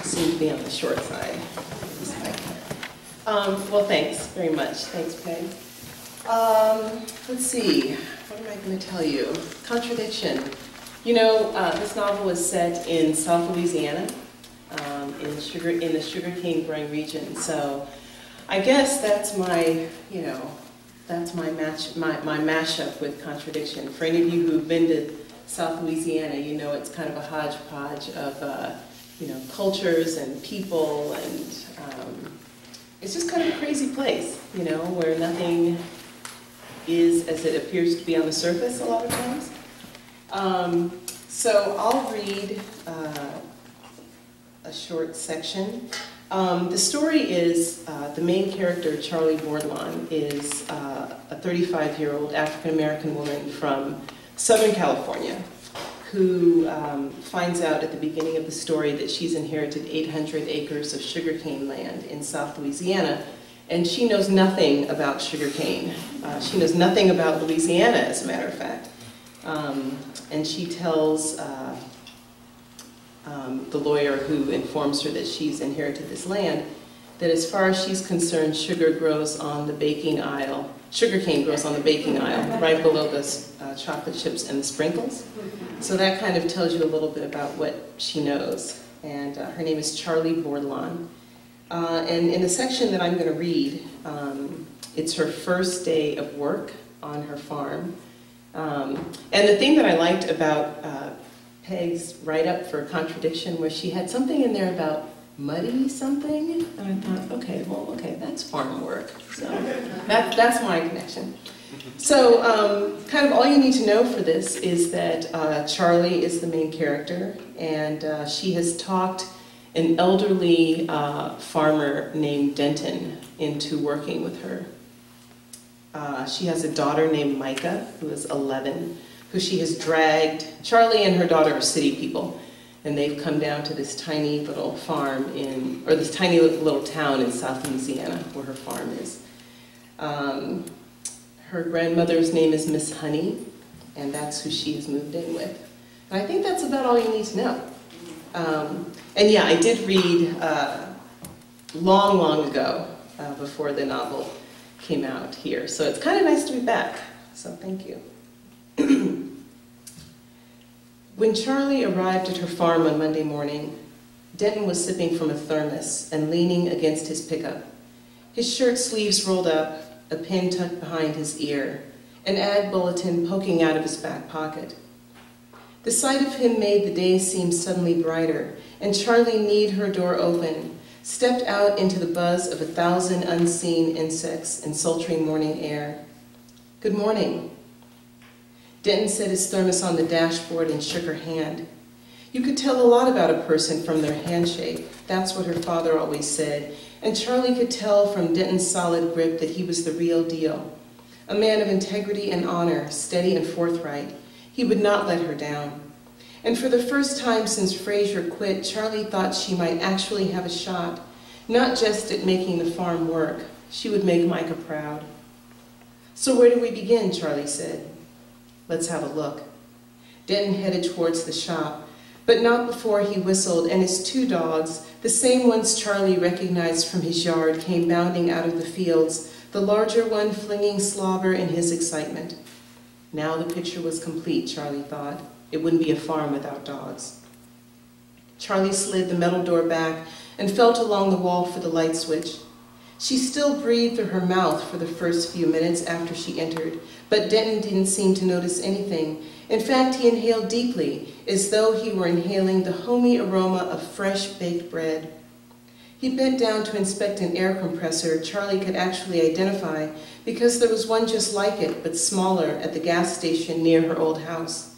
Seem to be on the short side. Well, thanks very much. Thanks, Peg. Let's see. What am I going to tell you? Contradiction. You know, this novel was set in South Louisiana, in the sugarcane growing region. So I guess that's my, that's my mashup with Contradiction. For any of you who've been to South Louisiana, you know it's kind of a hodgepodge of, cultures and people, and it's just kind of a crazy place, where nothing is as it appears to be on the surface a lot of times. So I'll read a short section. The story is, the main character, Charlie Bourdillon, is a 35-year-old African-American woman from Southern California who finds out at the beginning of the story that she's inherited 800 acres of sugarcane land in South Louisiana, and she knows nothing about sugarcane. She knows nothing about Louisiana, as a matter of fact. And she tells the lawyer who informs her that she's inherited this land, that as far as she's concerned, sugarcane grows on the baking aisle, right below the chocolate chips and the sprinkles. So that kind of tells you a little bit about what she knows. And her name is Charlie Bourdillon. And in the section that I'm going to read, it's her first day of work on her farm. And the thing that I liked about Peg's write-up for Contradiction was she had something in there about muddy something, and I thought, okay, that's farm work. So that's my connection. So kind of all you need to know for this is that Charlie is the main character, and she has talked an elderly farmer named Denton into working with her. She has a daughter named Micah, who is 11, who she has dragged. Charlie and her daughter are city people, and they've come down to this tiny little farm or this tiny little town in South Louisiana, where her farm is. Her grandmother's name is Miss Honey, and that's who she has moved in with. And I think that's about all you need to know. And yeah, I did read long, long ago, before the novel came out here. So it's kind of nice to be back. So thank you. When Charlie arrived at her farm on Monday morning, Denton was sipping from a thermos and leaning against his pickup. His shirt sleeves rolled up, a pin tucked behind his ear, an ad bulletin poking out of his back pocket. The sight of him made the day seem suddenly brighter, and Charlie kneed her door open, stepped out into the buzz of 1,000 unseen insects and sultry morning air. "Good morning." Denton set his thermos on the dashboard and shook her hand. You could tell a lot about a person from their handshake. That's what her father always said, and Charlie could tell from Denton's solid grip that he was the real deal. A man of integrity and honor, steady and forthright. He would not let her down. And for the first time since Fraser quit, Charlie thought she might actually have a shot, not just at making the farm work. She would make Micah proud. "So where do we begin?" Charlie said. "Let's have a look." Denton headed towards the shop, but not before he whistled, and his 2 dogs, the same ones Charlie recognized from his yard, came bounding out of the fields, the larger one flinging slobber in his excitement. Now the picture was complete, Charlie thought. It wouldn't be a farm without dogs. Charlie slid the metal door back and felt along the wall for the light switch. She still breathed through her mouth for the first few minutes after she entered, but Denton didn't seem to notice anything. In fact, he inhaled deeply, as though he were inhaling the homey aroma of fresh baked bread. He bent down to inspect an air compressor Charlie could actually identify, because there was one just like it, but smaller, at the gas station near her old house.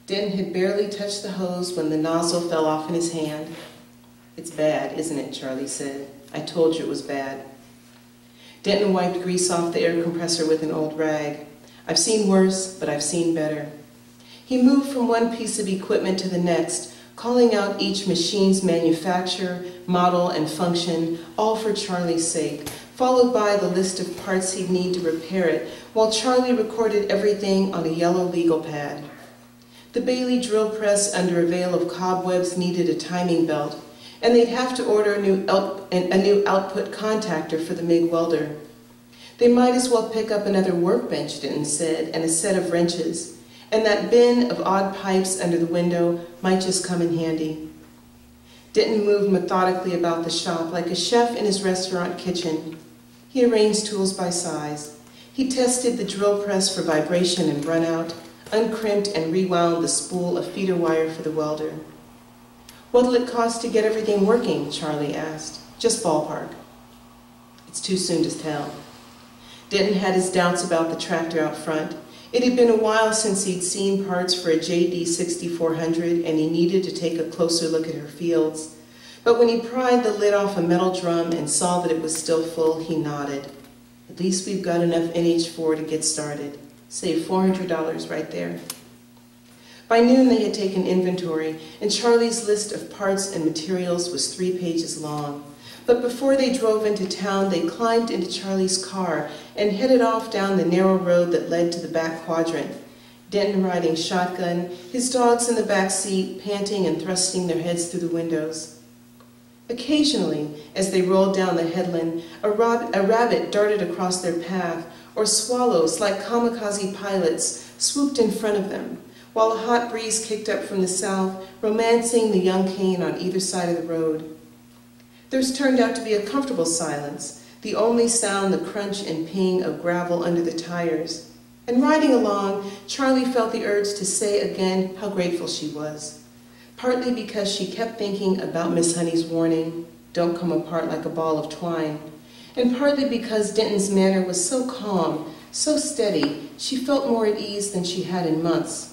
Denton had barely touched the hose when the nozzle fell off in his hand. "It's bad, isn't it?" Charlie said. "I told you it was bad." Denton wiped grease off the air compressor with an old rag. "I've seen worse, but I've seen better." He moved from one piece of equipment to the next, calling out each machine's manufacturer, model, and function, all for Charlie's sake, followed by the list of parts he'd need to repair it, while Charlie recorded everything on a yellow legal pad. The Bailey drill press under a veil of cobwebs needed a timing belt, and they'd have to order a new output contactor for the MIG welder. They might as well pick up another workbench, Denton said, and a set of wrenches, and that bin of odd pipes under the window might just come in handy. Denton moved methodically about the shop like a chef in his restaurant kitchen. He arranged tools by size. He tested the drill press for vibration and runout, uncrimped and rewound the spool of feeder wire for the welder. "What'll it cost to get everything working?" Charlie asked. "Just ballpark." "It's too soon to tell." Denton had his doubts about the tractor out front. It had been a while since he'd seen parts for a JD 6400, and he needed to take a closer look at her fields. But when he pried the lid off a metal drum and saw that it was still full, he nodded. "At least we've got enough NH4 to get started. Save $400 right there." By noon they had taken inventory, and Charlie's list of parts and materials was 3 pages long. But before they drove into town, they climbed into Charlie's car and headed off down the narrow road that led to the back quadrant, Denton riding shotgun, his dogs in the back seat, panting and thrusting their heads through the windows. Occasionally, as they rolled down the headland, a rabbit darted across their path, or swallows, like kamikaze pilots, swooped in front of them, while a hot breeze kicked up from the south, romancing the young cane on either side of the road. Theirs turned out to be a comfortable silence, the only sound the crunch and ping of gravel under the tires. And riding along, Charlie felt the urge to say again how grateful she was, partly because she kept thinking about Miss Honey's warning, "Don't come apart like a ball of twine," and partly because Denton's manner was so calm, so steady, she felt more at ease than she had in months.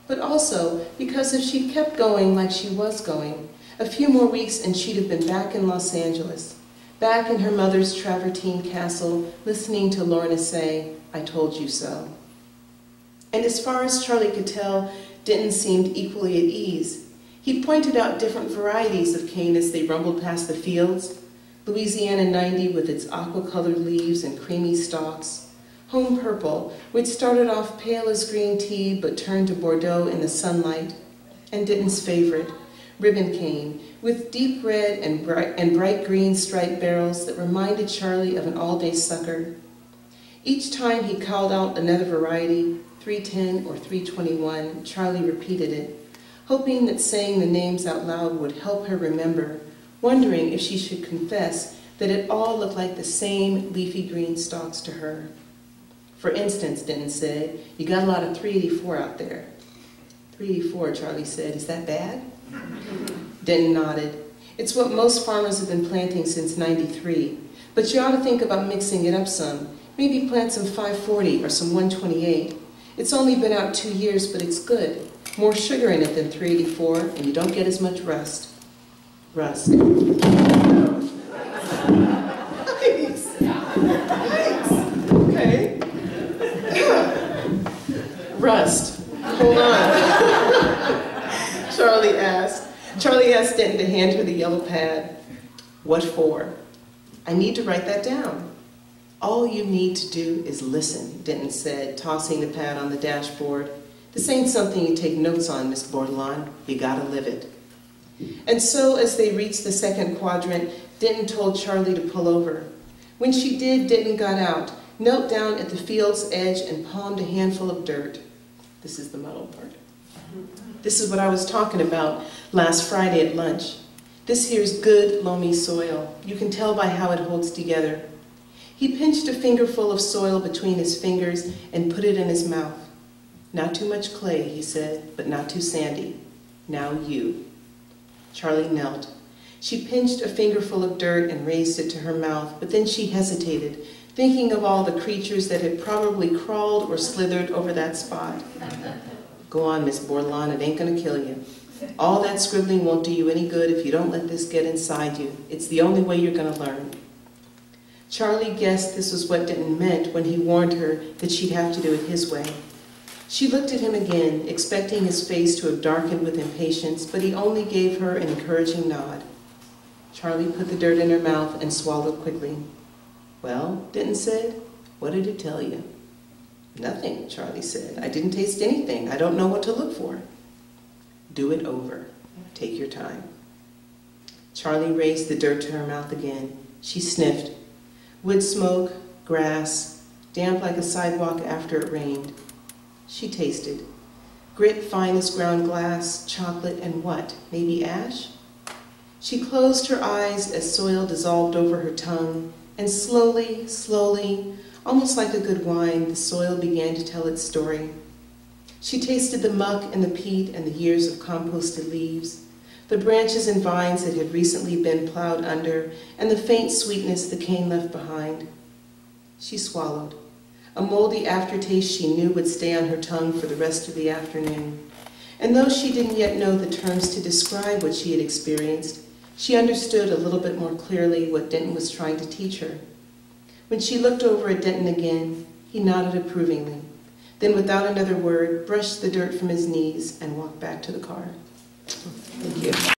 But also because if she kept going like she was going, a few more weeks and she'd have been back in Los Angeles, back in her mother's travertine castle, listening to Lorna say, "I told you so." And as far as Charlie could tell, Denton seemed equally at ease. He pointed out different varieties of cane as they rumbled past the fields: Louisiana 90 with its aqua-colored leaves and creamy stalks, Home Purple, which started off pale as green tea but turned to Bordeaux in the sunlight, and Denton's favorite, ribbon cane, with deep red and bright green striped barrels that reminded Charlie of an all-day sucker. Each time he called out another variety, 310 or 321, Charlie repeated it, hoping that saying the names out loud would help her remember, wondering if she should confess that it all looked like the same leafy green stalks to her. "For instance," Denton said, "you got a lot of 384 out there." 384, Charlie said. "Is that bad?" Denton nodded. "It's what most farmers have been planting since '93, but you ought to think about mixing it up some. Maybe plant some 540 or some 128. It's only been out 2 years, but it's good. More sugar in it than 384, and you don't get as much rust." Rust. Nice. Nice. Okay. Rust. Hold on. Charlie asked Denton to hand her the yellow pad. "What for?" "I need to write that down." "All you need to do is listen," Denton said, tossing the pad on the dashboard. "This ain't something you take notes on, Miss Bordelon. You gotta live it." And so, as they reached the second quadrant, Denton told Charlie to pull over. When she did, Denton got out, knelt down at the field's edge, and palmed a handful of dirt. This is the muddle part. "This is what I was talking about last Friday at lunch. This here's good, loamy soil. You can tell by how it holds together." He pinched a fingerful of soil between his fingers and put it in his mouth. "Not too much clay," he said, "but not too sandy. Now you." Charlie knelt. She pinched a fingerful of dirt and raised it to her mouth, but then she hesitated, thinking of all the creatures that had probably crawled or slithered over that spot. "Go on, Miss Bordelon, it ain't gonna kill you. All that scribbling won't do you any good if you don't let this get inside you. It's the only way you're gonna learn." Charlie guessed this was what Denton meant when he warned her that she'd have to do it his way. She looked at him again, expecting his face to have darkened with impatience, but he only gave her an encouraging nod. Charlie put the dirt in her mouth and swallowed quickly. "Well," Denton said, "what did it tell you?" Nothing, Charlie said. I didn't taste anything. I don't know what to look for. Do it over. Take your time. Charlie raised the dirt to her mouth again. She sniffed. Wood smoke, grass, damp like a sidewalk after it rained. She tasted. Grit, fine as ground glass, chocolate, and what? Maybe ash? She closed her eyes as soil dissolved over her tongue, and slowly, slowly, almost like a good wine, the soil began to tell its story. She tasted the muck and the peat and the years of composted leaves, the branches and vines that had recently been plowed under, and the faint sweetness the cane left behind. She swallowed. A moldy aftertaste she knew would stay on her tongue for the rest of the afternoon. And though she didn't yet know the terms to describe what she had experienced, she understood a little bit more clearly what Denton was trying to teach her. When she looked over at Denton again, he nodded approvingly, then without another word, brushed the dirt from his knees and walked back to the car. Thank you.